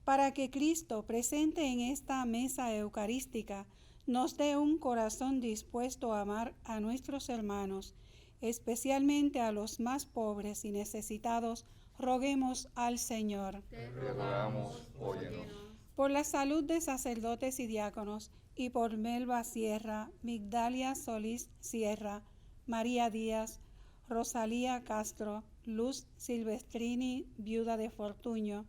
Para que Cristo, presente en esta mesa eucarística, nos dé un corazón dispuesto a amar a nuestros hermanos, especialmente a los más pobres y necesitados, roguemos al Señor. Te rogamos, óyenos. Por la salud de sacerdotes y diáconos, y por Melba Sierra, Migdalia Solís Sierra, María Díaz, Rosalía Castro, Luz Silvestrini, viuda de Fortuño,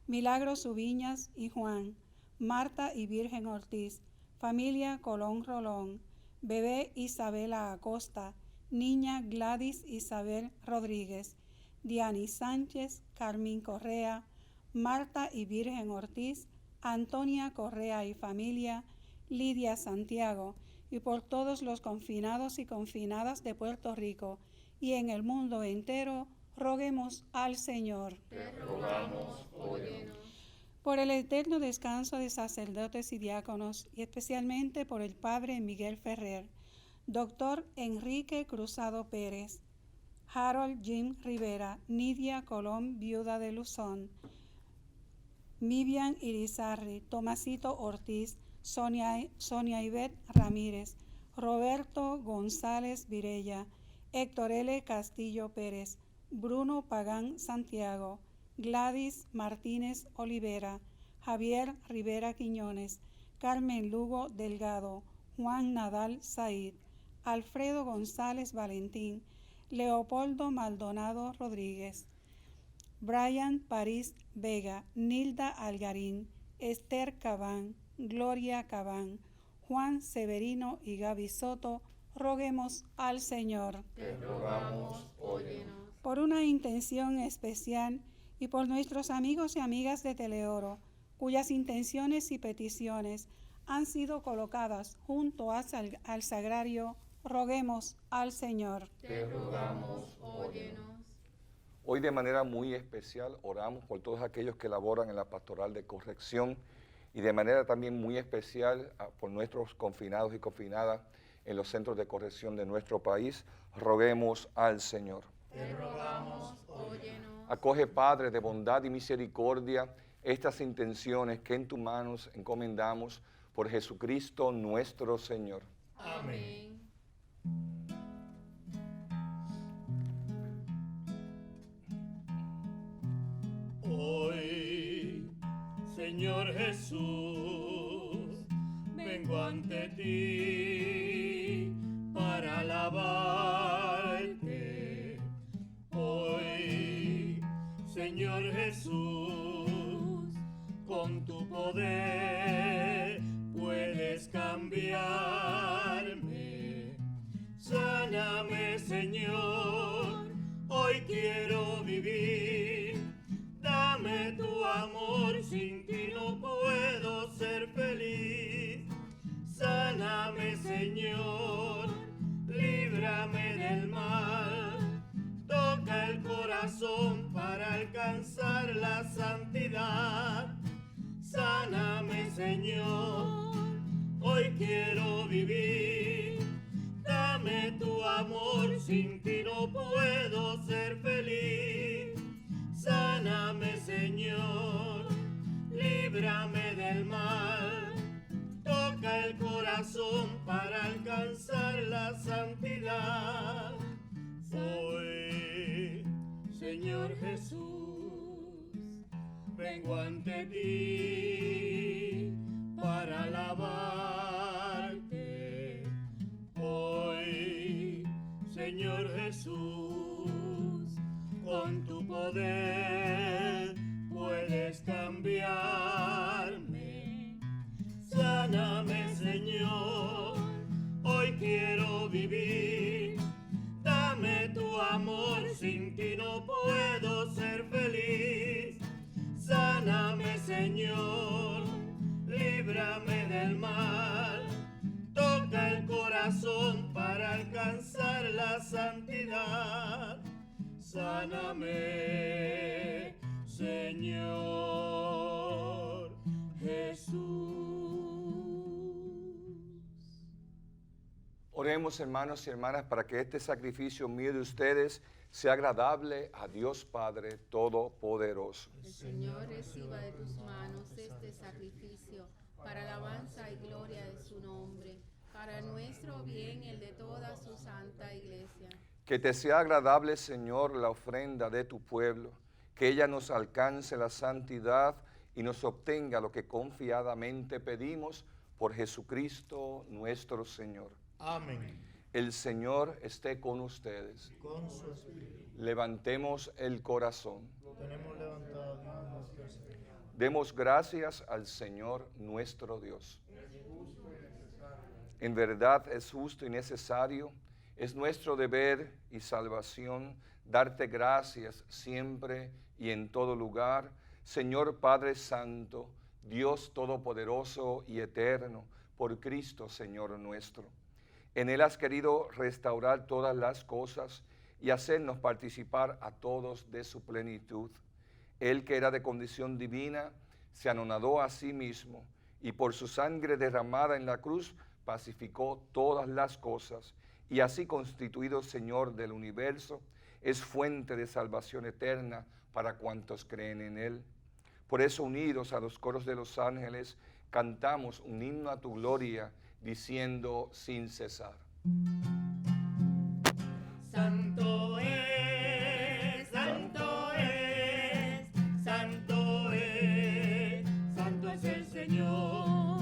Milagros Ubiñas y Juan, Marta y Virgen Ortiz, familia Colón Rolón, bebé Isabela Acosta, niña Gladys Isabel Rodríguez, Diani Sánchez, Carmín Correa, Marta y Virgen Ortiz, Antonia Correa y familia, Lidia Santiago, y por todos los confinados y confinadas de Puerto Rico y en el mundo entero, roguemos al Señor. Te rogamos, óyenos. Por el eterno descanso de sacerdotes y diáconos, y especialmente por el Padre Miguel Ferrer, Doctor Enrique Cruzado Pérez, Harold Jim Rivera, Nidia Colón, viuda de Luzón, Mivian Irizarry, Tomasito Ortiz, Sonia Ivette Ramírez, Roberto González Virella, Héctor L. Castillo Pérez, Bruno Pagán Santiago, Gladys Martínez Olivera, Javier Rivera Quiñones, Carmen Lugo Delgado, Juan Nadal Said, Alfredo González Valentín, Leopoldo Maldonado Rodríguez, Brian París Vega, Nilda Algarín, Esther Cabán, Gloria Cabán, Juan Severino y Gaby Soto, roguemos al Señor. Te rogamos, óyenos. Por una intención especial y por nuestros amigos y amigas de Teleoro, cuyas intenciones y peticiones han sido colocadas junto al sagrario, roguemos al Señor. Te rogamos, óyenos. Hoy de manera muy especial oramos por todos aquellos que laboran en la pastoral de corrección y de manera también muy especial por nuestros confinados y confinadas en los centros de corrección de nuestro país. Roguemos al Señor. Te rogamos, óyenos. Acoge, Padre, de bondad y misericordia, estas intenciones que en tus manos encomendamos por Jesucristo nuestro Señor. Amén. Hoy, Señor Jesús, vengo ante ti para alabarte. Hoy, Señor Jesús, con tu poder puedes cambiarme. Sáname, Señor, hoy quiero vivir. Dame tu amor, sin ti no puedo ser feliz. Sáname, Señor, líbrame del mal. Toca el corazón para alcanzar la santidad. Sáname, Señor, hoy quiero vivir. Dame tu amor, sin ti no puedo ser feliz. Sáname, Señor, líbrame del mal. Toca el corazón para alcanzar la santidad. Hoy, Señor Jesús, vengo ante ti para alabarte. Hoy, Señor Jesús, con tu poder puedes cambiarme. Sáname, Señor, hoy quiero vivir. Dame tu amor, sin ti no puedo ser feliz. Sáname, Señor, líbrame del mal. Toca el corazón para alcanzar la santidad. Sáname, Señor Jesús. Oremos, hermanos y hermanas, para que este sacrificio mío de ustedes sea agradable a Dios Padre Todopoderoso. El Señor reciba de tus manos este sacrificio para alabanza y gloria de su nombre, para nuestro bien y el de toda su santa iglesia. Que te sea agradable, Señor, la ofrenda de tu pueblo, que ella nos alcance la santidad y nos obtenga lo que confiadamente pedimos por Jesucristo nuestro Señor. Amén. El Señor esté con ustedes. Con su espíritu. Levantemos el corazón. Tenemos levantado Dios nuestro Señor. Demos gracias al Señor nuestro Dios. En verdad es justo y necesario, es nuestro deber y salvación darte gracias siempre y en todo lugar, Señor Padre Santo, Dios Todopoderoso y Eterno, por Cristo Señor nuestro. En Él has querido restaurar todas las cosas y hacernos participar a todos de su plenitud. Él, que era de condición divina, se anonadó a sí mismo y por su sangre derramada en la cruz pacificó todas las cosas, y así constituido Señor del universo, es fuente de salvación eterna para cuantos creen en Él. Por eso, unidos a los coros de los ángeles, cantamos un himno a tu gloria, diciendo sin cesar. Santo es, santo es, santo es, santo es el Señor.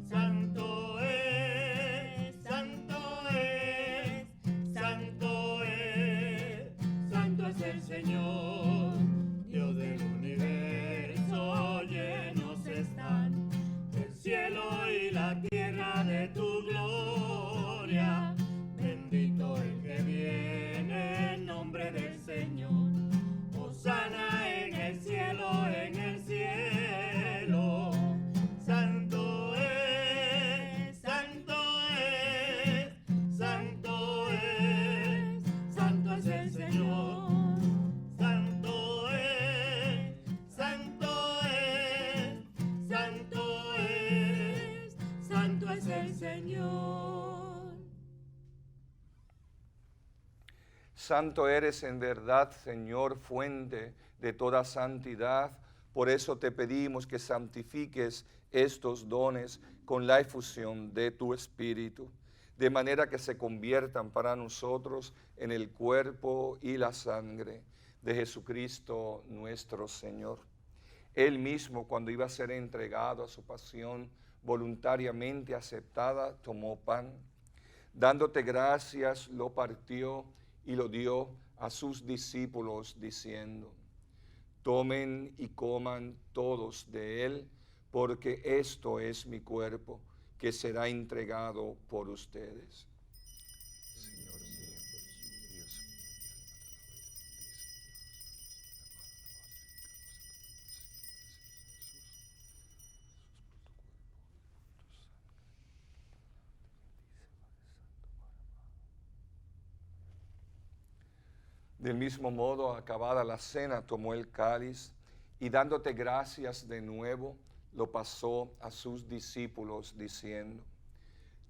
Santo es, santo es, santo es, santo es el Señor. Dios del universo, llenos están el cielo y la tierra de tu gloria. Bendito el que viene en nombre del Señor. Hosana en el cielo, en el cielo. Santo es, santo es, santo es, santo es el Señor. Santo es, santo es, santo es, santo es el Señor. Santo eres en verdad, Señor, fuente de toda santidad. Por eso te pedimos que santifiques estos dones con la efusión de tu Espíritu, de manera que se conviertan para nosotros en el cuerpo y la sangre de Jesucristo nuestro Señor. Él mismo, cuando iba a ser entregado a su pasión voluntariamente aceptada, tomó pan. Dándote gracias, lo partió y lo dio a sus discípulos, diciendo: tomen y coman todos de él, porque esto es mi cuerpo, que será entregado por ustedes. Señor mío, Dios mío, Del mismo modo, acabada la cena, tomó el cáliz y dándote gracias de nuevo, lo pasó a sus discípulos diciendo: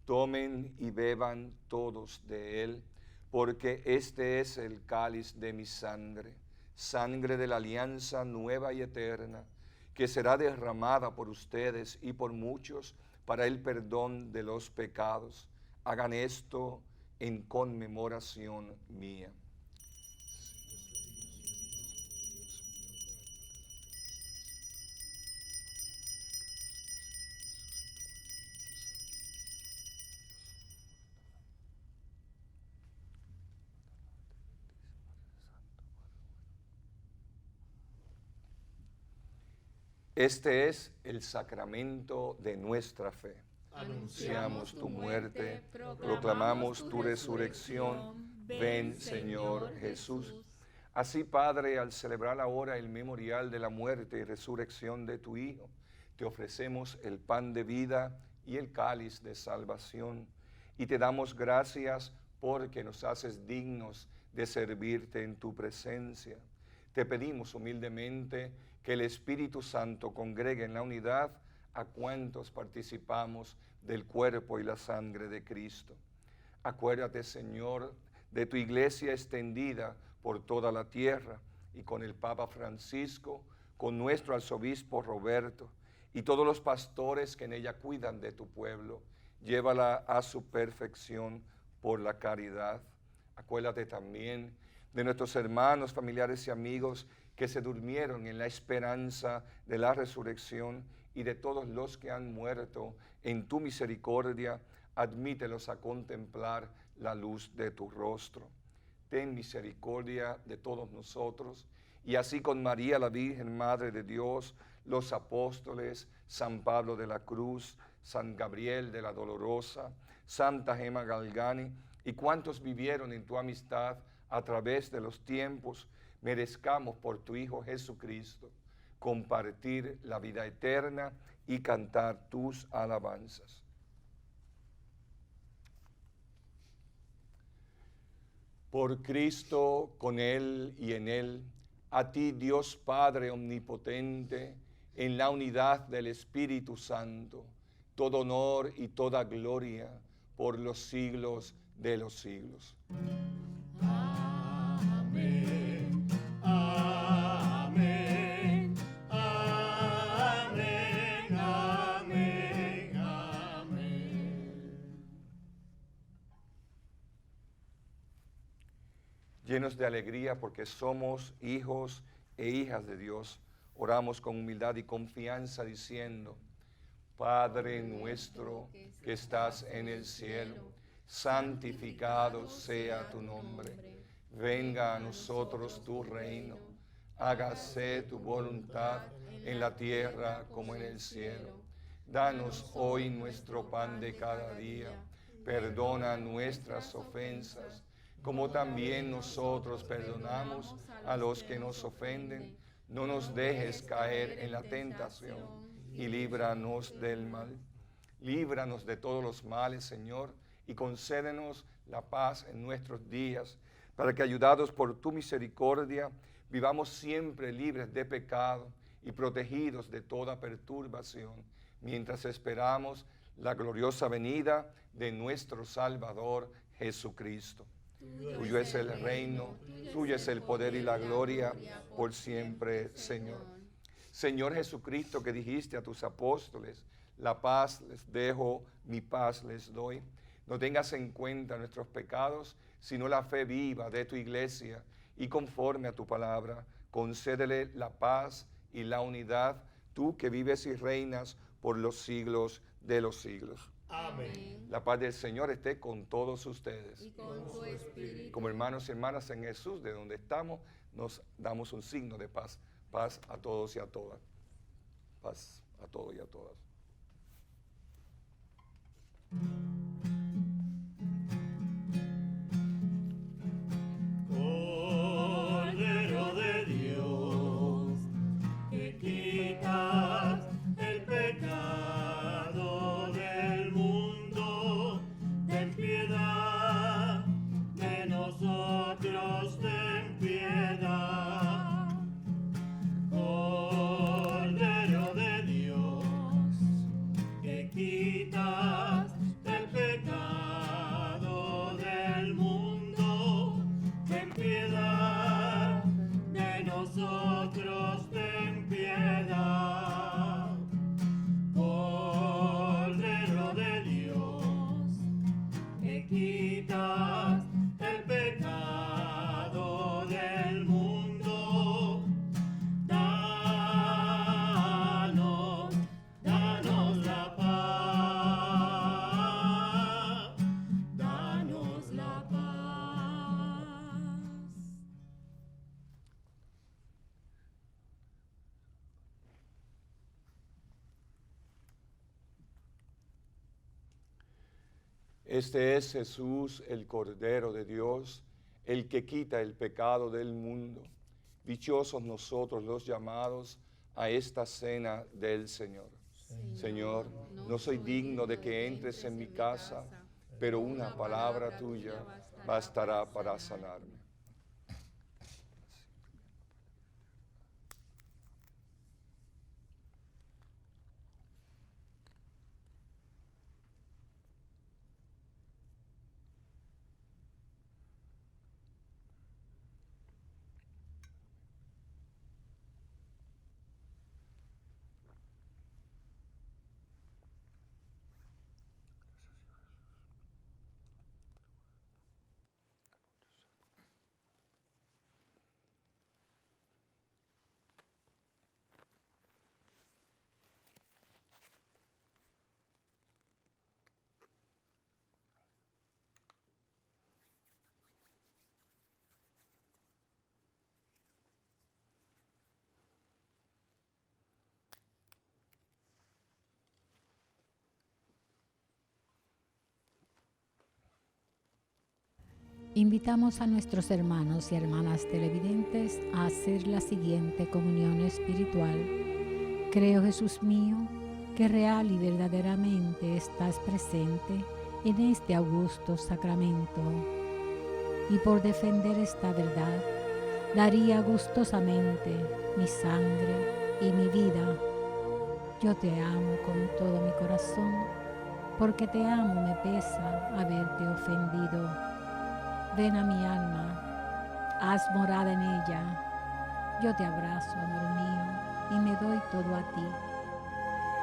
tomen y beban todos de él, porque este es el cáliz de mi sangre, sangre de la alianza nueva y eterna, que será derramada por ustedes y por muchos para el perdón de los pecados. Hagan esto en conmemoración mía. Este es el sacramento de nuestra fe. Anunciamos tu muerte, proclamamos tu resurrección. Ven, Señor Jesús. Así, Padre, al celebrar ahora el memorial de la muerte y resurrección de tu Hijo, te ofrecemos el pan de vida y el cáliz de salvación, y te damos gracias porque nos haces dignos de servirte en tu presencia. Te pedimos humildemente que el Espíritu Santo congregue en la unidad a cuantos participamos del cuerpo y la sangre de Cristo. Acuérdate, Señor, de tu iglesia extendida por toda la tierra, y con el Papa Francisco, con nuestro arzobispo Roberto y todos los pastores que en ella cuidan de tu pueblo. Llévala a su perfección por la caridad. Acuérdate también de nuestros hermanos, familiares y amigos que se durmieron en la esperanza de la resurrección, y de todos los que han muerto en tu misericordia. Admítelos a contemplar la luz de tu rostro. Ten misericordia de todos nosotros, y así con María, la Virgen Madre de Dios, los apóstoles, San Pablo de la Cruz, San Gabriel de la Dolorosa, Santa Gema Galgani, y cuantos vivieron en tu amistad a través de los tiempos, merezcamos por tu Hijo Jesucristo compartir la vida eterna y cantar tus alabanzas. Por Cristo, con Él y en Él, a ti, Dios Padre omnipotente, en la unidad del Espíritu Santo, todo honor y toda gloria por los siglos de los siglos. Amén, amén, amén, amén, amén. Llenos de alegría porque somos hijos e hijas de Dios, oramos con humildad y confianza diciendo: Padre nuestro que estás en el cielo, santificado sea tu nombre. Venga a nosotros tu reino. Hágase tu voluntad en la tierra como en el cielo. Danos hoy nuestro pan de cada día. Perdona nuestras ofensas, como también nosotros perdonamos a los que nos ofenden. No nos dejes caer en la tentación y líbranos del mal. Líbranos de todos los males, Señor, y concédenos la paz en nuestros días, para que, ayudados por tu misericordia, vivamos siempre libres de pecado y protegidos de toda perturbación, mientras esperamos la gloriosa venida de nuestro Salvador Jesucristo. Tuyo es el reino, tuyo es el poder y la gloria por siempre, Señor. Señor Jesucristo, que dijiste a tus apóstoles, la paz les dejo, mi paz les doy. No tengas en cuenta nuestros pecados, sino la fe viva de tu iglesia, y conforme a tu palabra, concédele la paz y la unidad, tú que vives y reinas por los siglos de los siglos. Amén. La paz del Señor esté con todos ustedes. Y con tu espíritu. Como hermanos y hermanas en Jesús, de donde estamos, nos damos un signo de paz. Paz a todos y a todas. Paz a todos y a todas. Cordero de Dios, que quitas el pecado del mundo, ten piedad de nosotros, ten piedad. Cordero de Dios, que quitas el pecado del mundo, ten piedad de nosotros, ten piedad. Cordero de Dios, que quitas el pecado del mundo, danos la paz, danos la paz. Este es Jesús, el Cordero de Dios, el que quita el pecado del mundo. Dichosos nosotros los llamados a esta cena del Señor. Señor, no soy digno de que entres en mi casa, pero una palabra tuya bastará para sanarme. Invitamos a nuestros hermanos y hermanas televidentes a hacer la siguiente comunión espiritual. Creo, Jesús mío, que real y verdaderamente estás presente en este augusto sacramento. Y por defender esta verdad, daría gustosamente mi sangre y mi vida. Yo te amo con todo mi corazón, porque te amo me pesa haberte ofendido. Ven a mi alma, haz morada en ella. Yo te abrazo, amor mío, y me doy todo a ti.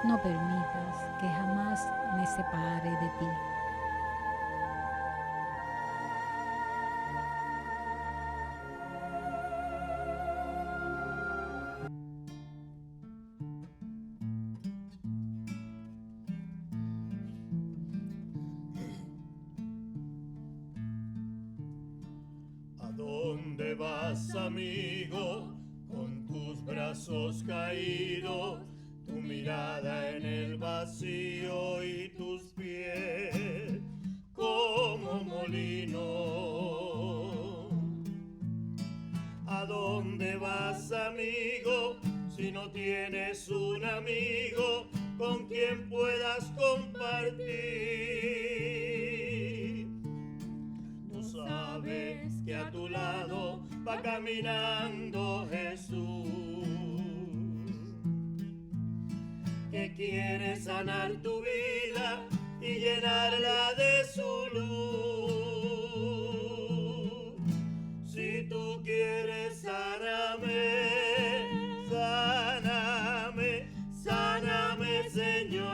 No permitas que jamás me separe de ti. ¿A dónde vas, amigo, con tus brazos caídos, tu mirada en el vacío y tus pies como molino? ¿A dónde vas, amigo, si no tienes un amigo con quien puedas compartir? No sabes que a tu lado va caminando Jesús, que quiere sanar tu vida y llenarla de su luz.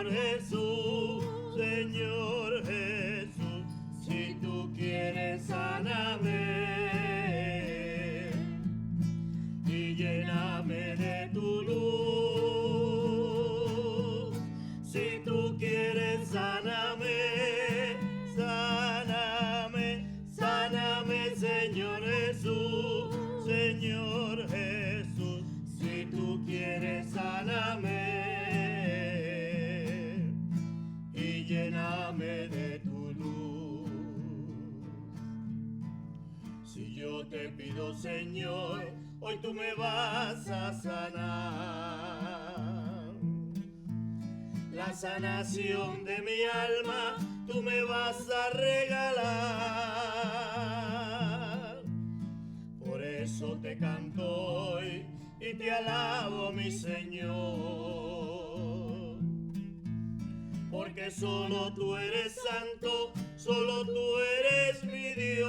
Señor Jesús, Señor Jesús, si tú quieres sáname y lléname de tu luz. Si tú quieres sáname, sáname, sáname, Señor Jesús, Señor Jesús, si tú quieres sáname y lléname de tu luz. Si yo te pido, Señor, hoy tú me vas a sanar. La sanación de mi alma tú me vas a regalar. Por eso te canto hoy y te alabo, mi Señor. Porque solo tú eres santo, solo tú eres mi Dios.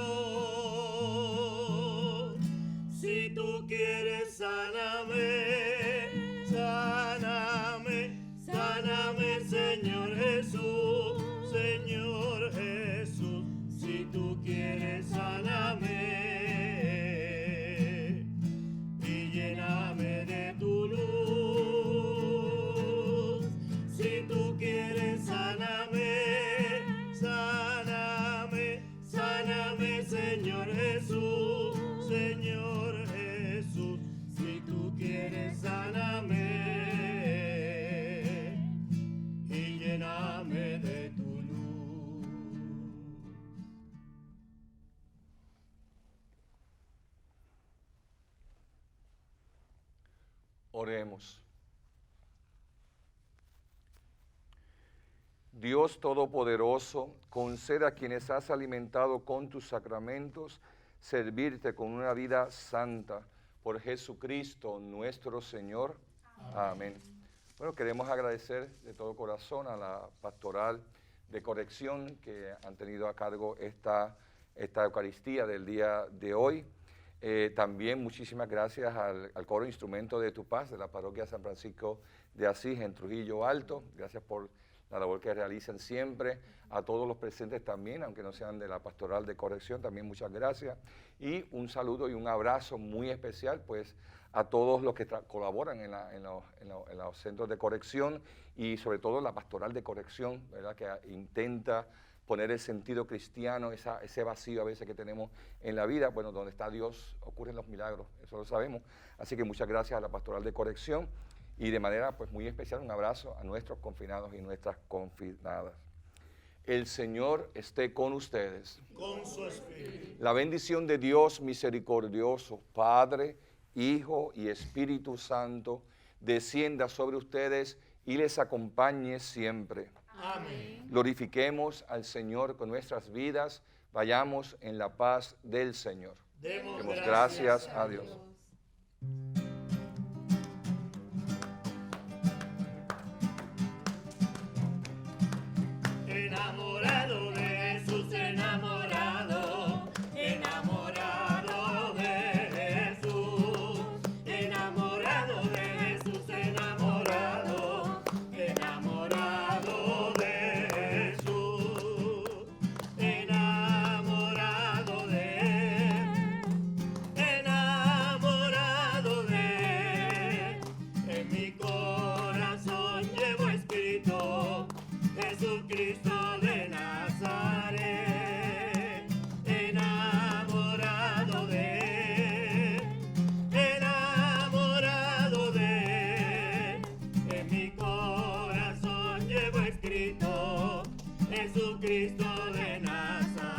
Si tú quieres, sáname, sáname, sáname, Señor Jesús, Señor Jesús. Si tú quieres, sáname y lléname de tu luz. Si tú quieres, sáname, sáname, sáname, Señor Jesús, Señor Jesús. Si tú quieres, sáname y lléname de tu luz. Oremos. Dios Todopoderoso, conceda a quienes has alimentado con tus sacramentos servirte con una vida santa. Por Jesucristo nuestro Señor. Amén. Bueno, queremos agradecer de todo corazón a la pastoral de corrección que han tenido a cargo esta Eucaristía del día de hoy. También muchísimas gracias al coro Instrumento de tu Paz de la parroquia San Francisco de Asís en Trujillo Alto. Gracias por la labor que realizan siempre. A todos los presentes también, aunque no sean de la pastoral de corrección, también muchas gracias. Y un saludo y un abrazo muy especial pues a todos los que colaboran en los centros de corrección y sobre todo la pastoral de corrección, ¿verdad? Que intenta poner el sentido cristiano, ese vacío a veces que tenemos en la vida. Bueno, donde está Dios ocurren los milagros, eso lo sabemos. Así que muchas gracias a la pastoral de corrección y de manera pues muy especial un abrazo a nuestros confinados y nuestras confinadas. El Señor esté con ustedes. Con su espíritu. La bendición de Dios misericordioso, Padre, Hijo y Espíritu Santo, descienda sobre ustedes y les acompañe siempre. Amén. Glorifiquemos al Señor con nuestras vidas. Vayamos en la paz del Señor. Demos gracias a Dios. Enamorado de Jesús, enamorado, enamorado de Jesús, enamorado de Jesús, enamorado, enamorado de Jesús, enamorado de Él, enamorado de Él. En mi corazón llevo escrito Jesucristo de Nazaret, enamorado de Él, enamorado de Él. En mi corazón llevo escrito Jesucristo de Nazaret.